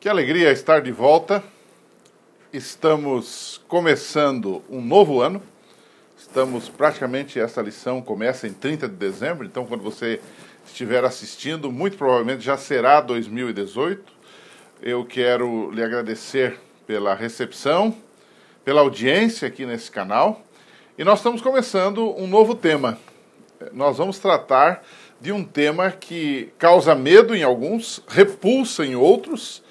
Que alegria estar de volta. Estamos começando um novo ano. Essa lição começa em 30 de dezembro, então quando você estiver assistindo, muito provavelmente já será 2018. Eu quero lhe agradecer pela recepção, pela audiência aqui nesse canal. E nós estamos começando um novo tema. Nós vamos tratar de um tema que causa medo em alguns, repulsa em outros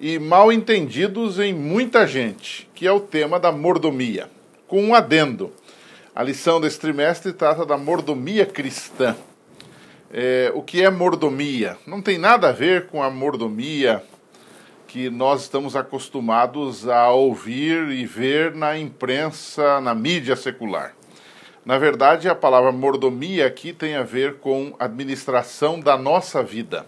e mal entendidos em muita gente, que é o tema da mordomia. Com um adendo, a lição desse trimestre trata da mordomia cristã. O que é mordomia? Não tem nada a ver com a mordomia que nós estamos acostumados a ouvir e ver na imprensa, na mídia secular. Na verdade, a palavra mordomia aqui tem a ver com administração da nossa vida.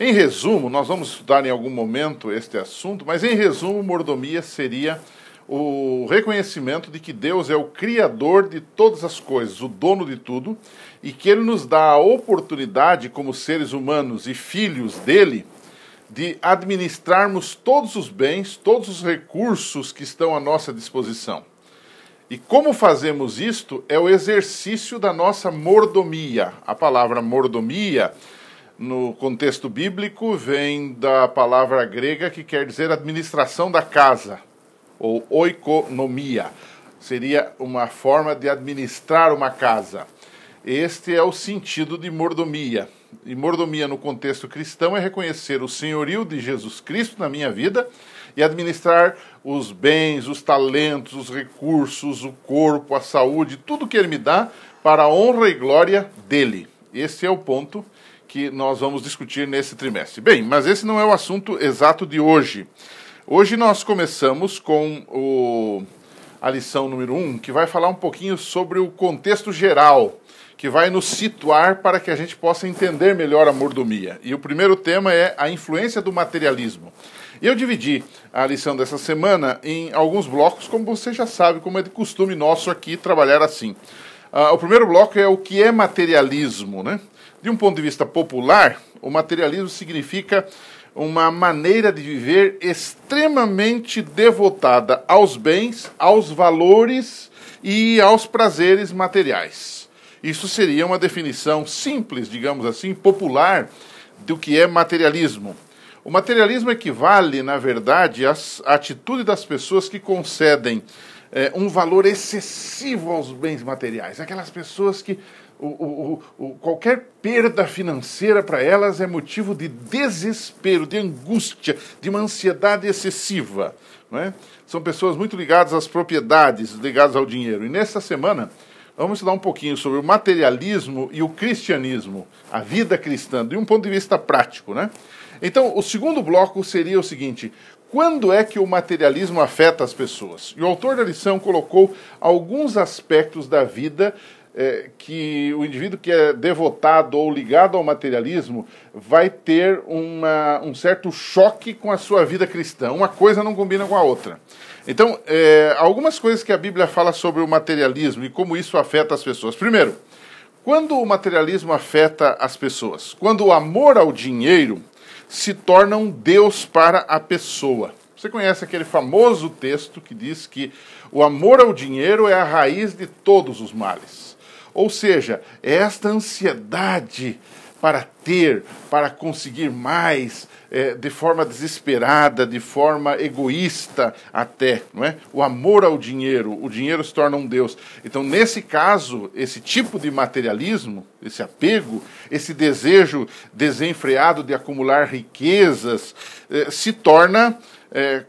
Em resumo, nós vamos estudar em algum momento este assunto, mas em resumo, mordomia seria o reconhecimento de que Deus é o Criador de todas as coisas, o dono de tudo, e que Ele nos dá a oportunidade, como seres humanos e filhos dEle, de administrarmos todos os bens, todos os recursos que estão à nossa disposição. E como fazemos isto é o exercício da nossa mordomia. A palavra mordomia, no contexto bíblico, vem da palavra grega que quer dizer administração da casa, ou oikonomia. Seria uma forma de administrar uma casa. Este é o sentido de mordomia. E mordomia no contexto cristão é reconhecer o senhorio de Jesus Cristo na minha vida e administrar os bens, os talentos, os recursos, o corpo, a saúde, tudo que Ele me dá para a honra e glória dEle. Esse é o ponto que nós vamos discutir nesse trimestre. Bem, mas esse não é o assunto exato de hoje. Hoje nós começamos com a lição número 1, que vai falar um pouquinho sobre o contexto geral, que vai nos situar para que a gente possa entender melhor a mordomia. E o primeiro tema é a influência do materialismo. E eu dividi a lição dessa semana em alguns blocos, como você já sabe, como é de costume nosso aqui trabalhar assim. O primeiro bloco é o que é materialismo, né? De um ponto de vista popular, o materialismo significa uma maneira de viver extremamente devotada aos bens, aos valores e aos prazeres materiais. Isso seria uma definição simples, digamos assim, popular do que é materialismo. O materialismo equivale, na verdade, à atitude das pessoas que concedem um valor excessivo aos bens materiais. Aquelas pessoas que qualquer perda financeira para elas é motivo de desespero, de angústia, de uma ansiedade excessiva. Não é? São pessoas muito ligadas às propriedades, ligadas ao dinheiro. E nesta semana vamos estudar um pouquinho sobre o materialismo e o cristianismo, a vida cristã, de um ponto de vista prático, né? Então, o segundo bloco seria o seguinte: quando é que o materialismo afeta as pessoas? E o autor da lição colocou alguns aspectos da vida que o indivíduo que é devotado ou ligado ao materialismo vai ter um certo choque com a sua vida cristã. Uma coisa não combina com a outra. Então, algumas coisas que a Bíblia fala sobre o materialismo e como isso afeta as pessoas. Primeiro, quando o materialismo afeta as pessoas? Quando o amor ao dinheiro se torna um Deus para a pessoa. Você conhece aquele famoso texto que diz que o amor ao dinheiro é a raiz de todos os males. Ou seja, é esta ansiedade para ter, para conseguir mais, de forma desesperada, de forma egoísta até, não é? O amor ao dinheiro, o dinheiro se torna um Deus. Então, nesse caso, esse tipo de materialismo, esse apego, esse desejo desenfreado de acumular riquezas, se torna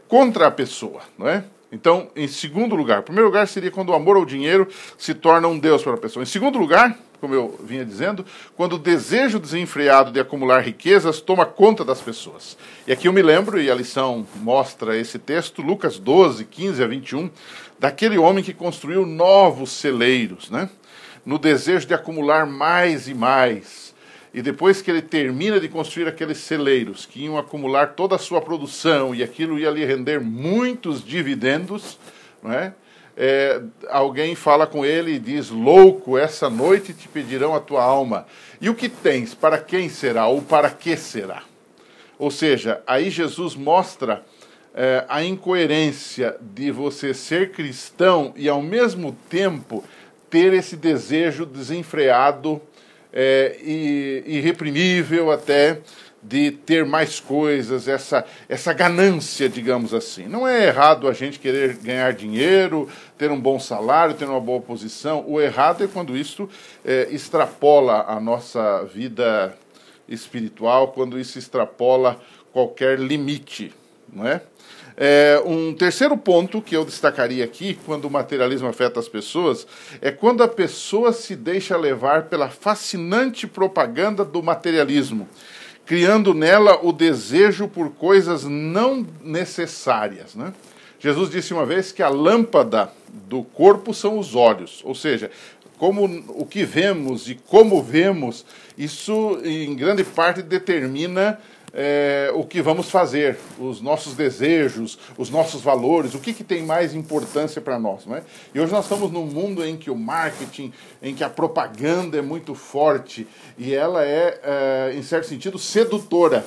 contra a pessoa, não é? Então, em segundo lugar, primeiro lugar seria quando o amor ao dinheiro se torna um Deus para a pessoa. Em segundo lugar, como eu vinha dizendo, quando o desejo desenfreado de acumular riquezas toma conta das pessoas. E aqui eu me lembro, e a lição mostra esse texto, Lucas 12, 15 a 21, daquele homem que construiu novos celeiros, né? No desejo de acumular mais e mais. E depois que ele termina de construir aqueles celeiros, que iam acumular toda a sua produção, e aquilo ia lhe render muitos dividendos, não é? Alguém fala com ele e diz: louco, essa noite te pedirão a tua alma. E o que tens, para quem será ou para que será? Ou seja, aí Jesus mostra a incoerência de você ser cristão e, ao mesmo tempo, ter esse desejo desenfreado e irreprimível até de ter mais coisas, essa ganância, digamos assim. Não é errado a gente querer ganhar dinheiro, ter um bom salário, ter uma boa posição. O errado é quando isso extrapola a nossa vida espiritual, quando isso extrapola qualquer limite, não é? Um terceiro ponto que eu destacaria aqui, quando o materialismo afeta as pessoas, é quando a pessoa se deixa levar pela fascinante propaganda do materialismo, criando nela o desejo por coisas não necessárias, né? Jesus disse uma vez que a lâmpada do corpo são os olhos, ou seja, como o que vemos e como vemos, isso em grande parte determina o que vamos fazer, os nossos desejos, os nossos valores, o que tem mais importância para nós, não é? E hoje nós estamos num mundo em que o marketing, em que a propaganda é muito forte e ela em certo sentido, sedutora.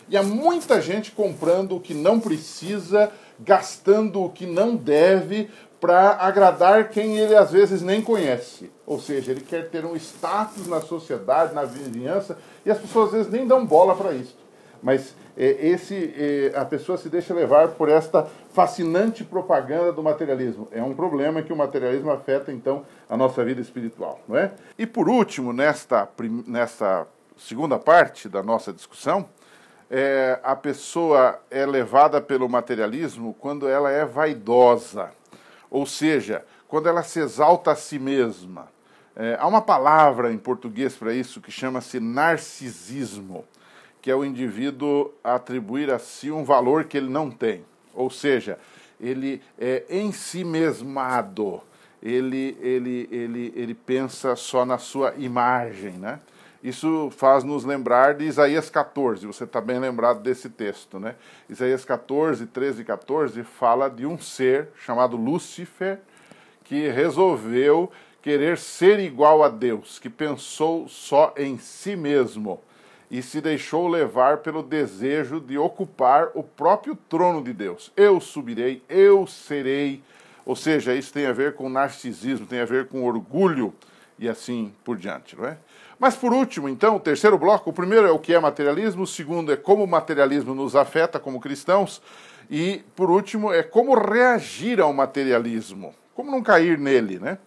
E há muita gente comprando o que não precisa, gastando o que não deve, para agradar quem ele às vezes nem conhece. Ou seja, ele quer ter um status na sociedade, na vizinhança, e as pessoas às vezes nem dão bola para isso. Mas a pessoa se deixa levar por esta fascinante propaganda do materialismo. É um problema que o materialismo afeta, então, a nossa vida espiritual, não é? E por último, nesta segunda parte da nossa discussão, a pessoa é levada pelo materialismo quando ela é vaidosa, ou seja, quando ela se exalta a si mesma. Há uma palavra em português para isso que chama-se narcisismo, que é o indivíduo atribuir a si um valor que ele não tem. Ou seja, ele é em si mesmado, ele pensa só na sua imagem, né? Isso faz nos lembrar de Isaías 14, você está bem lembrado desse texto, né? Isaías 14, 13 e 14 fala de um ser chamado Lúcifer, que resolveu querer ser igual a Deus, que pensou só em si mesmo e se deixou levar pelo desejo de ocupar o próprio trono de Deus. Eu subirei, eu serei. Ou seja, isso tem a ver com narcisismo, tem a ver com orgulho e assim por diante, não é? Mas por último, então, o terceiro bloco, o primeiro é o que é materialismo, o segundo é como o materialismo nos afeta como cristãos e, por último, é como reagir ao materialismo, como não cair nele, né?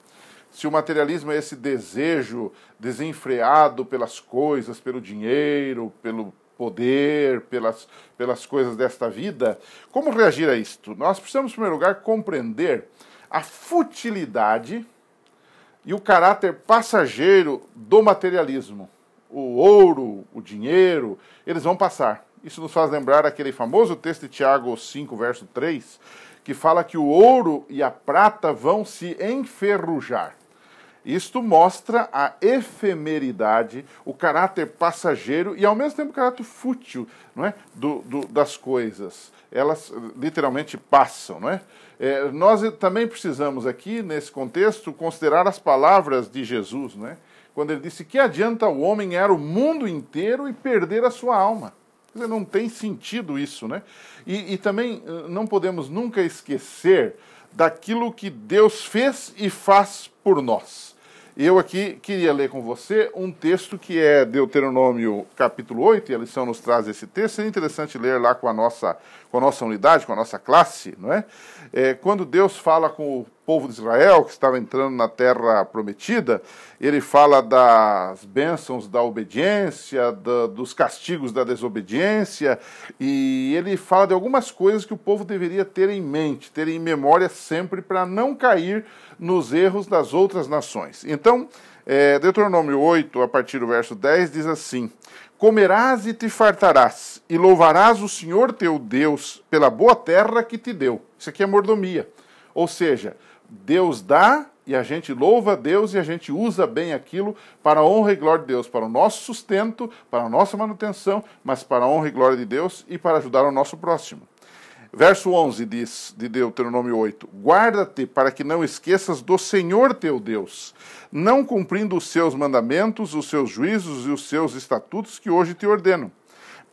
Se o materialismo é esse desejo desenfreado pelas coisas, pelo dinheiro, pelo poder, pelas coisas desta vida, como reagir a isto? Nós precisamos, em primeiro lugar, compreender a futilidade e o caráter passageiro do materialismo. O ouro, o dinheiro, eles vão passar. Isso nos faz lembrar aquele famoso texto de Tiago 5, verso 3, que fala que o ouro e a prata vão se enferrujar. Isto mostra a efemeridade, o caráter passageiro e, ao mesmo tempo, o caráter fútil, não é? das coisas. Elas literalmente passam, não é? Nós também precisamos aqui, nesse contexto, considerar as palavras de Jesus, não é? Quando ele disse que adianta o homem ganhar o mundo inteiro e perder a sua alma. Quer dizer, não tem sentido isso, né? E também não podemos nunca esquecer daquilo que Deus fez e faz por nós. Eu aqui queria ler com você um texto que é Deuteronômio capítulo 8, e a lição nos traz esse texto. É interessante ler lá com a nossa unidade, com a nossa classe, não é? Quando Deus fala com o povo de Israel, que estava entrando na terra prometida, ele fala das bênçãos da obediência, dos castigos da desobediência, e ele fala de algumas coisas que o povo deveria ter em mente, ter em memória sempre, para não cair nos erros das outras nações. Então, Deuteronômio 8, a partir do verso 10, diz assim: comerás e te fartarás, e louvarás o Senhor teu Deus pela boa terra que te deu. Isso aqui é mordomia. Ou seja, Deus dá e a gente louva a Deus e a gente usa bem aquilo para a honra e glória de Deus, para o nosso sustento, para a nossa manutenção, mas para a honra e glória de Deus e para ajudar o nosso próximo. Verso 11 diz, de Deuteronômio 8, guarda-te para que não esqueças do Senhor teu Deus, não cumprindo os seus mandamentos, os seus juízos e os seus estatutos que hoje te ordeno,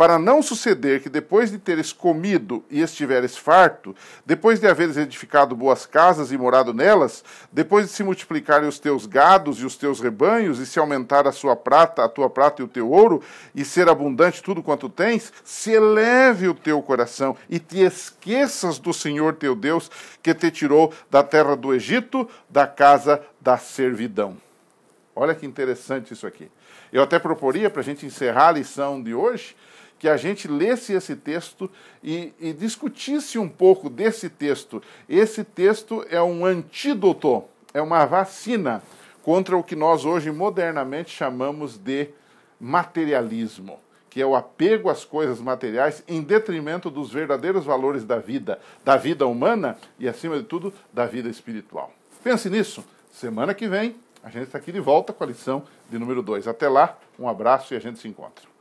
para não suceder que depois de teres comido e estiveres farto, depois de haveres edificado boas casas e morado nelas, depois de se multiplicarem os teus gados e os teus rebanhos, e se aumentar a tua prata e o teu ouro, e ser abundante tudo quanto tens, se eleve o teu coração e te esqueças do Senhor teu Deus, que te tirou da terra do Egito, da casa da servidão. Olha que interessante isso aqui. Eu até proporia, para a gente encerrar a lição de hoje, que a gente lesse esse texto e discutisse um pouco desse texto. Esse texto é um antídoto, é uma vacina contra o que nós hoje modernamente chamamos de materialismo, que é o apego às coisas materiais em detrimento dos verdadeiros valores da vida humana e, acima de tudo, da vida espiritual. Pense nisso. Semana que vem, a gente está aqui de volta com a lição de número 2. Até lá, um abraço e a gente se encontra.